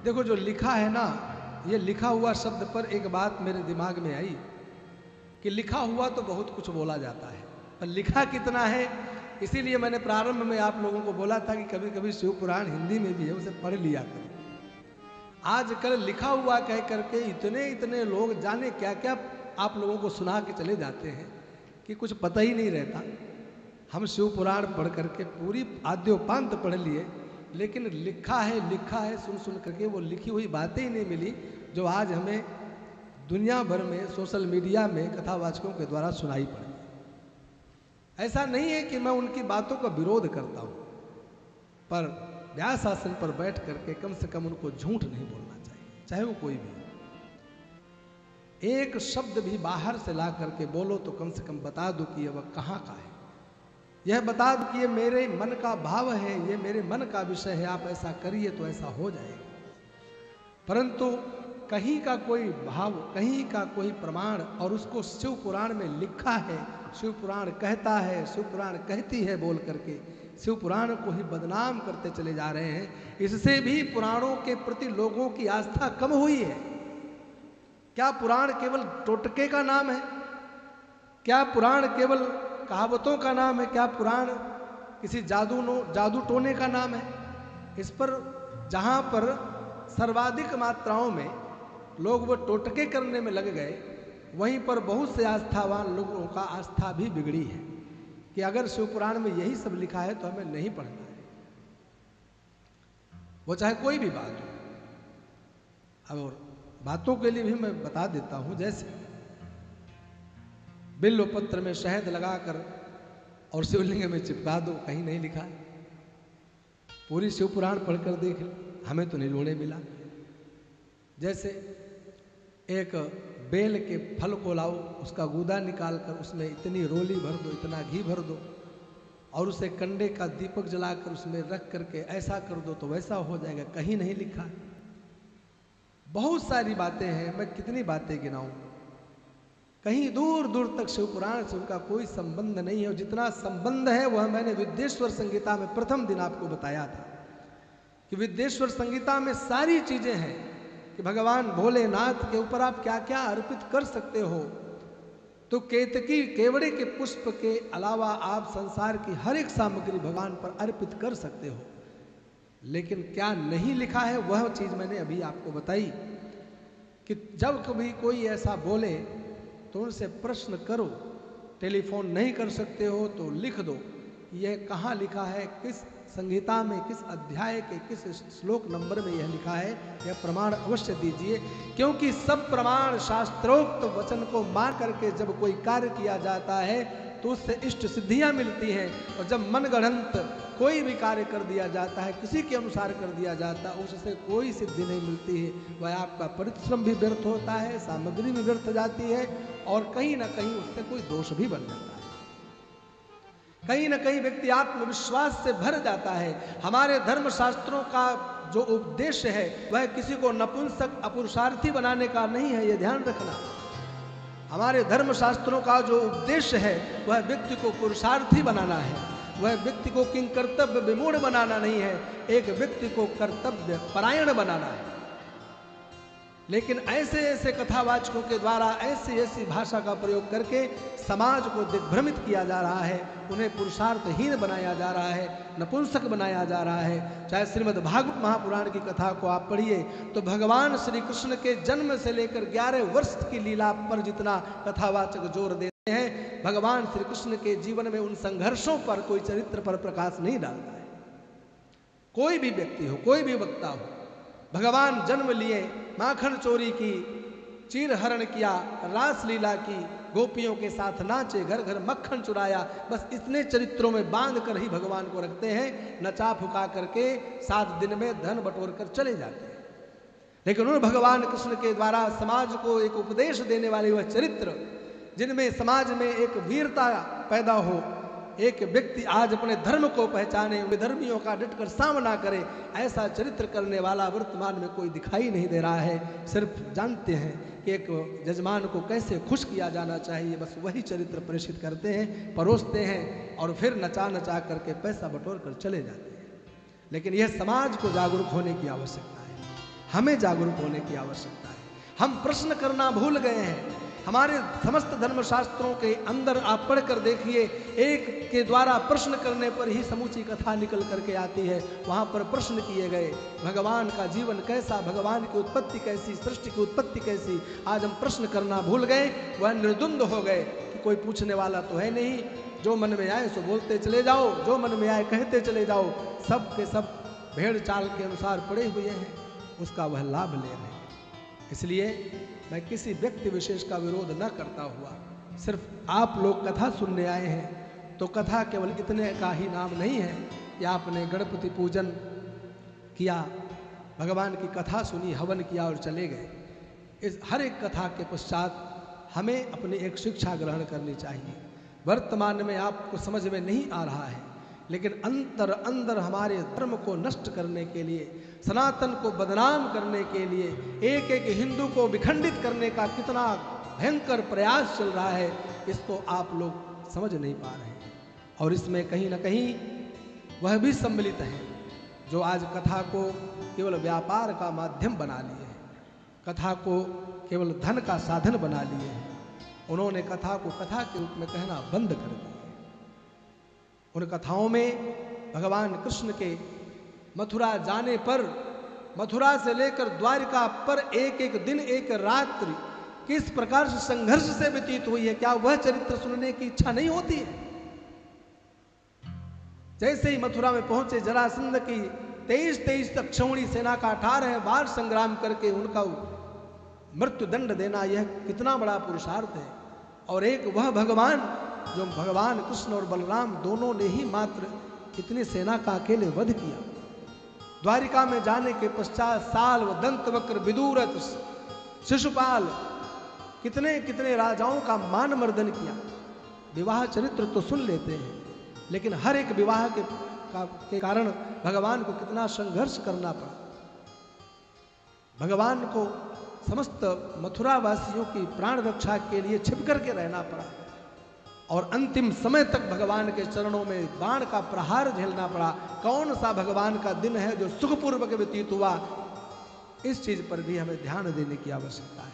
देखो जो लिखा है ना, ये लिखा हुआ शब्द पर एक बात मेरे दिमाग में आई कि लिखा हुआ तो बहुत कुछ बोला जाता है, पर लिखा कितना है। इसीलिए मैंने प्रारंभ में आप लोगों को बोला था कि कभी कभी शिव पुराण हिंदी में भी है, उसे पढ़ लिया करो। आजकल लिखा हुआ कह करके इतने इतने लोग जाने क्या क्या आप लोगों को सुना के चले जाते हैं कि कुछ पता ही नहीं रहता। हम शिव पुराण पढ़ करके पूरी आद्योपांत पढ़ लिए, लेकिन लिखा है सुन सुन करके वो लिखी हुई बातें ही नहीं मिली जो आज हमें दुनिया भर में सोशल मीडिया में कथावाचकों के द्वारा सुनाई पड़ी। ऐसा नहीं है कि मैं उनकी बातों का विरोध करता हूँ, पर व्यास आसन पर बैठ करके कम से कम उनको झूठ नहीं बोलना चाहिए, चाहे वो कोई भी। एक शब्द भी बाहर से ला करके बोलो तो कम से कम बता दो कि वह कहाँ का है, यह बता दो कि ये मेरे मन का भाव है, ये मेरे मन का विषय है, आप ऐसा करिए तो ऐसा हो जाएगा। परंतु कहीं का कोई भाव, कहीं का कोई प्रमाण और उसको शिव पुराण में लिखा है, शिव पुराण कहता है, शिव पुराण कहती है बोल करके शिव पुराण को ही बदनाम करते चले जा रहे हैं। इससे भी पुराणों के प्रति लोगों की आस्था कम हुई है। क्या पुराण केवल टोटके का नाम है? क्या पुराण केवल कहावतों का नाम है? क्या पुराण किसी जादू टोने का नाम है? इस पर जहां पर सर्वाधिक मात्राओं में लोग वो टोटके करने में लग गए, वहीं पर बहुत से आस्थावान लोगों का आस्था भी बिगड़ी है कि अगर शिव पुराण में यही सब लिखा है तो हमें नहीं पढ़ना है, वो चाहे कोई भी बात हो। और बातों के लिए भी मैं बता देता हूं, जैसे बिल्व पत्र में शहद लगाकर और शिवलिंग में चिपका दो, कहीं नहीं लिखा है। पूरी शिव पुराण पढ़कर देख लो, हमें तो नहीं लोड़े मिला। जैसे एक बेल के फल को लाओ, उसका गूदा निकाल कर उसमें इतनी रोली भर दो, इतना घी भर दो और उसे कंडे का दीपक जलाकर उसमें रख करके ऐसा कर दो तो वैसा हो जाएगा, कहीं नहीं लिखा। बहुत सारी बातें हैं, मैं कितनी बातें गिनाऊं। कहीं दूर दूर तक शिव पुराण से उनका कोई संबंध नहीं है, और जितना संबंध है वह मैंने विद्येश्वर संहिता में प्रथम दिन आपको बताया था कि विद्येश्वर संहिता में सारी चीजें हैं कि भगवान भोलेनाथ के ऊपर आप क्या क्या अर्पित कर सकते हो। तो केतकी केवड़े के पुष्प के अलावा आप संसार की हर एक सामग्री भगवान पर अर्पित कर सकते हो, लेकिन क्या नहीं लिखा है वह चीज मैंने अभी आपको बताई कि जब कभी कोई ऐसा बोले तो उनसे प्रश्न करो। टेलीफोन नहीं कर सकते हो तो लिख दो, यह कहाँ लिखा है, किस संहिता में, किस अध्याय के किस श्लोक नंबर में यह लिखा है, यह प्रमाण अवश्य दीजिए। क्योंकि सब प्रमाण शास्त्रोक्त वचन को मान करके जब कोई कार्य किया जाता है तो उससे इष्ट सिद्धियां मिलती हैं, और जब मन गढ़ंत कोई भी कार्य कर दिया जाता है, किसी के अनुसार कर दिया जाता है, उससे कोई सिद्धि नहीं मिलती है। वह आपका परिश्रम भी व्यर्थ होता है, सामग्री भी व्यर्थ जाती है, और कहीं ना कहीं उससे कोई दोष भी बन जाता है। कहीं ना कहीं व्यक्ति आत्मविश्वास से भर जाता है। हमारे धर्म शास्त्रों का जो उद्देश्य है वह किसी को नपुंसक अपुरुषार्थी बनाने का नहीं है, यह ध्यान रखना। हमारे धर्म शास्त्रों का जो उद्देश्य है वह व्यक्ति को पुरुषार्थी बनाना है, वह व्यक्ति को किंग कर्तव्य विमूढ़ बनाना नहीं है, एक व्यक्ति को कर्तव्य परायण बनाना है। लेकिन ऐसे ऐसे कथावाचकों के द्वारा ऐसी ऐसी भाषा का प्रयोग करके समाज को दिग्भ्रमित किया जा रहा है, उन्हें पुरुषार्थहीन बनाया जा रहा है, नपुंसक बनाया जा रहा है। चाहे श्रीमद् भागवत महापुराण की कथा को आप पढ़िए तो भगवान श्री कृष्ण के जन्म से लेकर 11 वर्ष की लीला पर जितना कथावाचक जोर देते हैं, भगवान श्री कृष्ण के जीवन में उन संघर्षों पर कोई चरित्र पर प्रकाश नहीं डालता है। कोई भी व्यक्ति हो, कोई भी वक्ता हो, भगवान जन्म लिए, माखन चोरी की, चीर हरण किया, रास लीला की, गोपियों के साथ नाचे, घर घर मक्खन चुराया, बस इतने चरित्रों में बांध कर ही भगवान को रखते हैं, नचा फुका करके 7 दिन में धन बटोर कर चले जाते हैं। लेकिन उन भगवान कृष्ण के द्वारा समाज को एक उपदेश देने वाले वह चरित्र, जिनमें समाज में एक वीरता पैदा हो, एक व्यक्ति आज अपने धर्म को पहचाने, विधर्मियों का डटकर सामना करे, ऐसा चरित्र करने वाला वर्तमान में कोई दिखाई नहीं दे रहा है। सिर्फ जानते हैं कि एक जजमान को कैसे खुश किया जाना चाहिए, बस वही चरित्र प्रेषित करते हैं, परोसते हैं और फिर नचा नचा करके पैसा बटोर कर चले जाते हैं। लेकिन यह समाज को जागरूक होने की आवश्यकता है। हमें जागरूक होने की आवश्यकता है। हम प्रश्न करना भूल गए हैं। हमारे समस्त धर्मशास्त्रों के अंदर आप पढ़ कर देखिए, एक के द्वारा प्रश्न करने पर ही समूची कथा निकल करके आती है। वहाँ पर प्रश्न किए गए, भगवान का जीवन कैसा, भगवान की उत्पत्ति कैसी, सृष्टि की उत्पत्ति कैसी। आज हम प्रश्न करना भूल गए, वह निर्द्वंद हो गए कि कोई पूछने वाला तो है नहीं, जो मन में आए सो बोलते चले जाओ, जो मन में आए कहते चले जाओ। सब के सब भेड़ चाल के अनुसार पड़े हुए हैं, उसका वह लाभ ले रहे हैं। इसलिए मैं किसी व्यक्ति विशेष का विरोध न करता हुआ, सिर्फ आप लोग कथा सुनने आए हैं तो कथा केवल इतने का ही नाम नहीं है कि आपने गणपति पूजन किया, भगवान की कथा सुनी, हवन किया और चले गए। इस हर एक कथा के पश्चात हमें अपनी एक शिक्षा ग्रहण करनी चाहिए। वर्तमान में आपको समझ में नहीं आ रहा है, लेकिन अंदर हमारे धर्म को नष्ट करने के लिए, सनातन को बदनाम करने के लिए, एक एक हिंदू को विखंडित करने का कितना भयंकर प्रयास चल रहा है, इसको आप लोग समझ नहीं पा रहे हैं। और इसमें कहीं ना कहीं वह भी सम्मिलित है जो आज कथा को केवल व्यापार का माध्यम बना लिए हैं, कथा को केवल धन का साधन बना लिए हैं। उन्होंने कथा को कथा के रूप में कहना बंद कर दिया। उन कथाओं में भगवान कृष्ण के मथुरा जाने पर, मथुरा से लेकर द्वारिका पर एक एक दिन एक रात्रि किस प्रकार से संघर्ष से व्यतीत हुई है, क्या वह चरित्र सुनने की इच्छा नहीं होती है? जैसे ही मथुरा में पहुंचे, जरासंध की 23 तक क्षौणी सेना का 18 बार संग्राम करके उनका मृत्यु दंड देना, यह कितना बड़ा पुरुषार्थ है। और एक वह भगवान, जो भगवान कृष्ण और बलराम दोनों ने ही मात्र इतनी सेना का अकेले वध किया। द्वारिका में जाने के पश्चात साल व दंतवक्र, विदुरथ, शिशुपाल, कितने कितने राजाओं का मान मर्दन किया। विवाह चरित्र तो सुन लेते हैं, लेकिन हर एक विवाह के कारण भगवान को कितना संघर्ष करना पड़ा। भगवान को समस्त मथुरा वासियों की प्राण रक्षा के लिए छिप करके रहना पड़ा और अंतिम समय तक भगवान के चरणों में बाण का प्रहार झेलना पड़ा। कौन सा भगवान का दिन है जो सुखपूर्वक व्यतीत हुआ? इस चीज पर भी हमें ध्यान देने की आवश्यकता है।